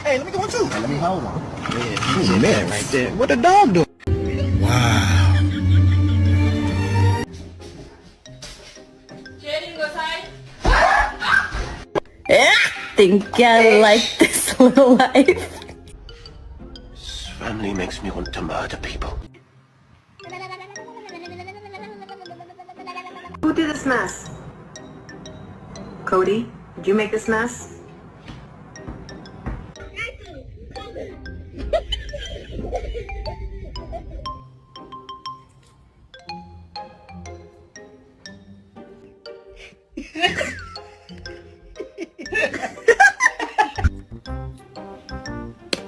Hey, let me go on too. Let me hold on. Yeah, he's a man right there. What the dog doing? Wow. Think I like this little life. This family makes me want to murder people. Who did this mess? Cody, did you make this mess?